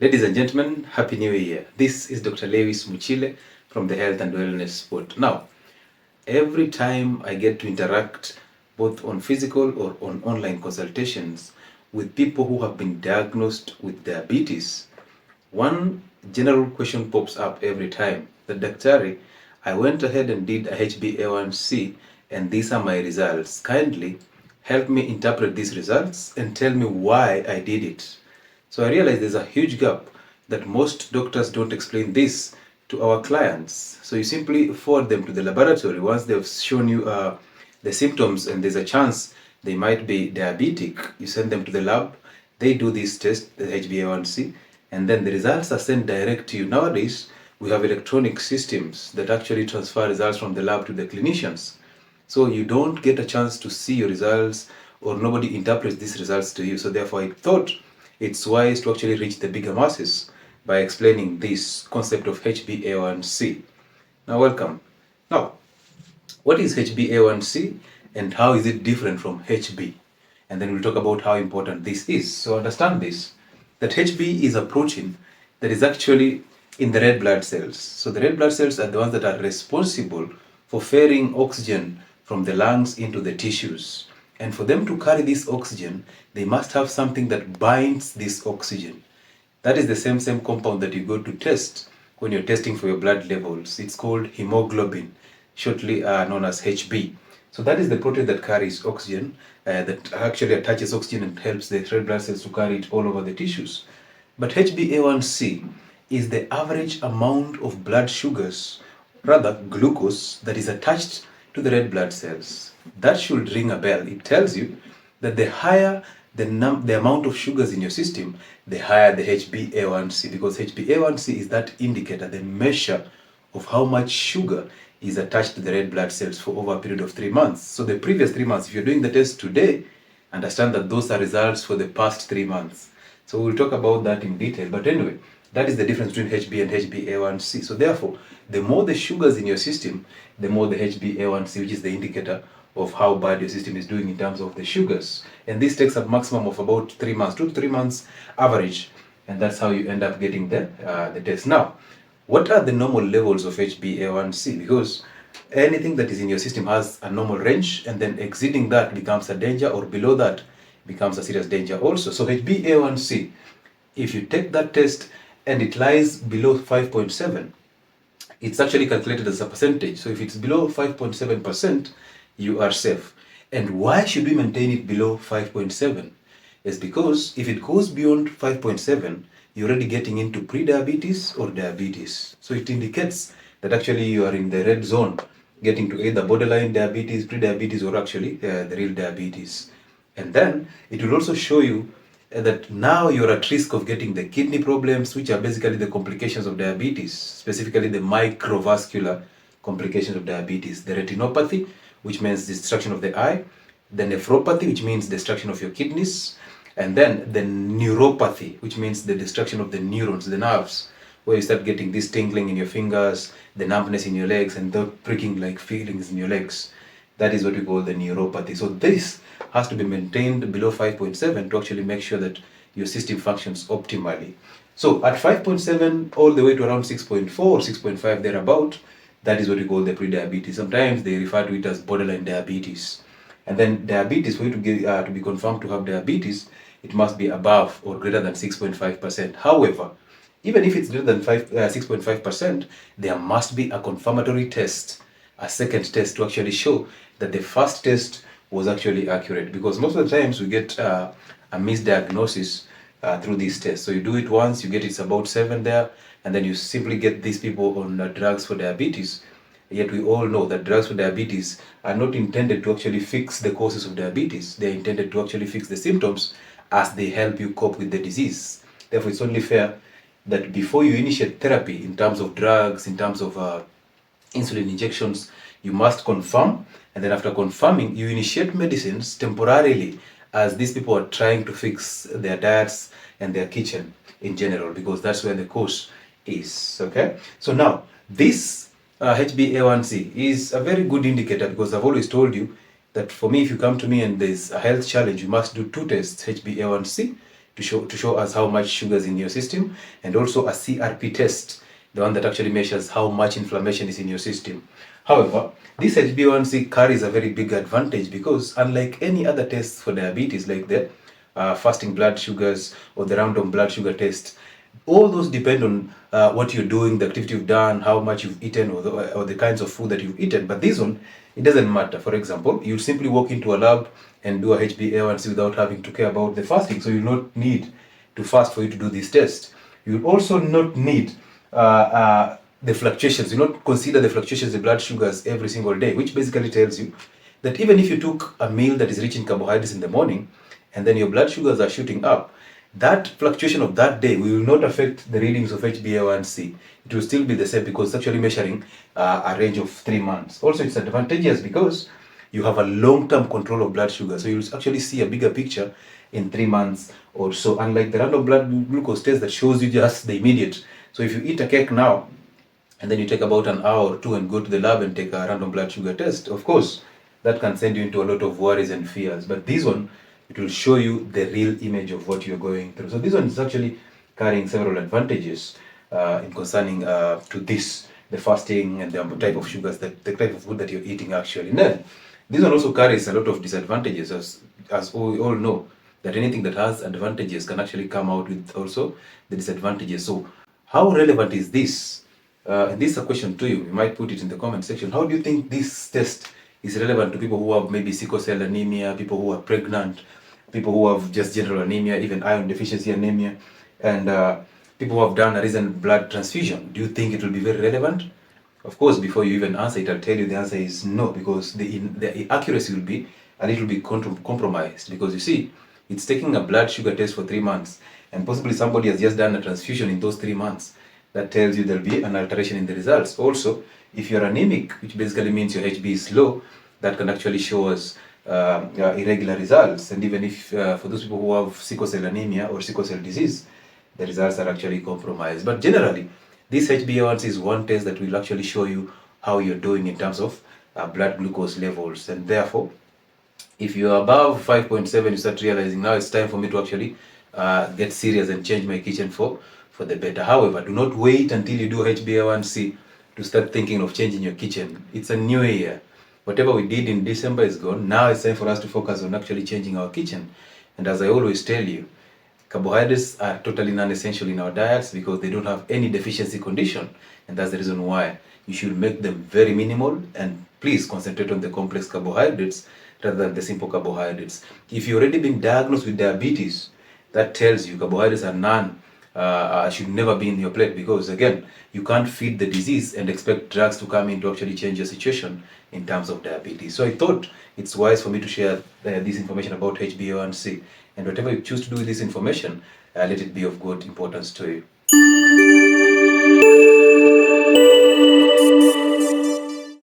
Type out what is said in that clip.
Ladies and gentlemen, Happy New Year. This is Dr. 𝗨𝗡𝗏𝗏𝗡𝗏 from the Health and Wellness Spot. Now, every time I get to interact both on physical or on online consultations with people who have been diagnosed with diabetes, one general question pops up every time. The Daktari, I went ahead and did a HbA1c and these are my results. Kindly help me interpret these results and tell me why I did it. So I realize there's a huge gap that most doctors don't explain this to our clients. So you simply forward them to the laboratory once they've shown you the symptoms and there's a chance they might be diabetic. You send them to the lab, they do this test, the HbA1c, and then the results are sent direct to you. Nowadays, we have electronic systems that actually transfer results from the lab to the clinicians. So you don't get a chance to see your results or nobody interprets these results to you. So therefore I thought it's wise to actually reach the bigger masses by explaining this concept of HbA1c. Now welcome. Now, what is HbA1c and how is it different from HB? And then we'll talk about how important this is. So understand this, that HB is a protein that is actually in the red blood cells. So the red blood cells are the ones that are responsible for ferrying oxygen from the lungs into the tissues. And for them to carry this oxygen, they must have something that binds this oxygen. That is the same compound that you go to test when you're testing for your blood levels. It's called hemoglobin, shortly known as HB. So that is the protein that carries oxygen, that actually attaches oxygen and helps the red blood cells to carry it all over the tissues. But HbA1c is the average amount of blood sugars, rather glucose, that is attached to the red blood cells. That should ring a bell. It tells you that the higher the amount of sugars in your system, the higher the HbA1c, because HbA1c is that indicator, the measure of how much sugar is attached to the red blood cells for over a period of 3 months. So the previous 3 months, if you're doing the test today, understand that those are results for the past 3 months. So we'll talk about that in detail. But anyway, that is the difference between HB and HbA1c. So therefore, the more the sugars in your system, the more the HbA1c, which is the indicator of how bad your system is doing in terms of the sugars. And this takes a maximum of about 3 months, 2 to 3 months average. And that's how you end up getting the test. Now, what are the normal levels of HbA1c? Because anything that is in your system has a normal range, and then exceeding that becomes a danger, or below that becomes a serious danger also. So HbA1c, if you take that test and it lies below 5.7, it's actually calculated as a percentage. So if it's below 5.7%, you are safe. And why should we maintain it below 5.7? Is because if it goes beyond 5.7, you're already getting into pre-diabetes or diabetes. So it indicates that actually you are in the red zone, getting to either borderline diabetes, pre-diabetes, or actually the real diabetes. And then it will also show you that now you're at risk of getting the kidney problems, which are basically the complications of diabetes, specifically the microvascular complications of diabetes, the retinopathy, which means destruction of the eye, the nephropathy, which means destruction of your kidneys, and then the neuropathy, which means the destruction of the neurons, the nerves, where you start getting this tingling in your fingers, the numbness in your legs, and the pricking like feelings in your legs. That is what we call the neuropathy. So this has to be maintained below 5.7 to actually make sure that your system functions optimally. So at 5.7 all the way to around 6.4 or 6.5 thereabout, that is what we call the pre-diabetes. Sometimes they refer to it as borderline diabetes. And then diabetes, for you to be confirmed to have diabetes, it must be above or greater than 6.5%. However, even if it's greater than 6.5%, there must be a confirmatory test, a second test, to actually show that the first test was actually accurate. Because most of the times we get a misdiagnosis through these tests. So you do it once, you get it's about 7 there, and then you simply get these people on drugs for diabetes. Yet we all know that drugs for diabetes are not intended to actually fix the causes of diabetes. They are intended to actually fix the symptoms as they help you cope with the disease. Therefore, it's only fair that before you initiate therapy in terms of drugs, in terms of insulin injections, you must confirm, and then after confirming, you initiate medicines temporarily as these people are trying to fix their diets and their kitchen in general, because that's where the cause is. Okay, so now this HbA1c is a very good indicator, because I've always told you that for me, if you come to me and there's a health challenge, you must do 2 tests, HbA1c, to show us how much sugar is in your system, and also a CRP test, the one that actually measures how much inflammation is in your system. However, this HbA1c carries a very big advantage because unlike any other test for diabetes, like the fasting blood sugars or the random blood sugar test, all those depend on what you're doing, the activity you've done, how much you've eaten, or the kinds of food that you've eaten. But this one, it doesn't matter. For example, you simply walk into a lab and do a HbA1c without having to care about the fasting. So you not need to fast for you to do this test. You also not need the fluctuations. You not consider the fluctuations in blood sugars every single day, which basically tells you that even if you took a meal that is rich in carbohydrates in the morning, and then your blood sugars are shooting up, that fluctuation of that day will not affect the readings of HbA1c. It will still be the same because it's actually measuring a range of 3 months. Also, it's advantageous because you have a long-term control of blood sugar. So you'll actually see a bigger picture in 3 months or so, unlike the random blood glucose test that shows you just the immediate. So if you eat a cake now, and then you take about an hour or two and go to the lab and take a random blood sugar test, of course, that can send you into a lot of worries and fears. But this one, it will show you the real image of what you're going through. So this one is actually carrying several advantages in concerning to this, the fasting and the type of sugars, the type of food that you're eating actually. And then, this one also carries a lot of disadvantages, as we all know, that anything that has advantages can actually come out with also the disadvantages. So how relevant is this? And this is a question to you. You might put it in the comment section. How do you think this test is relevant to people who have maybe sickle cell anemia, people who are pregnant, people who have just general anemia, even iron deficiency anemia, and people who have done a recent blood transfusion? Do you think it will be very relevant? Of course, before you even answer it, I'll tell you the answer is no, because the accuracy will be a little bit compromised. Because you see, it's taking a blood sugar test for 3 months, and possibly somebody has just done a transfusion in those 3 months. That tells you there'll be an alteration in the results. Also, if you're anemic, which basically means your HB is low, that can actually show us irregular results. And even if for those people who have sickle cell anemia or sickle cell disease, the results are actually compromised. But generally, this HbA1c is one test that will actually show you how you're doing in terms of blood glucose levels. And therefore, if you're above 5.7, you start realizing now it's time for me to actually get serious and change my kitchen for the better. However, do not wait until you do HbA1c to start thinking of changing your kitchen. It's a new year. Whatever we did in December is gone. Now it's time for us to focus on actually changing our kitchen. And as I always tell you, carbohydrates are totally non-essential in our diets because they don't have any deficiency condition. And that's the reason why you should make them very minimal, and please concentrate on the complex carbohydrates rather than the simple carbohydrates. If you've already been diagnosed with diabetes, that tells you carbohydrates are should never be in your plate, because again, you can't feed the disease and expect drugs to come in to actually change your situation in terms of diabetes. So I thought it's wise for me to share this information about HbA1c, and whatever you choose to do with this information, let it be of good importance to you.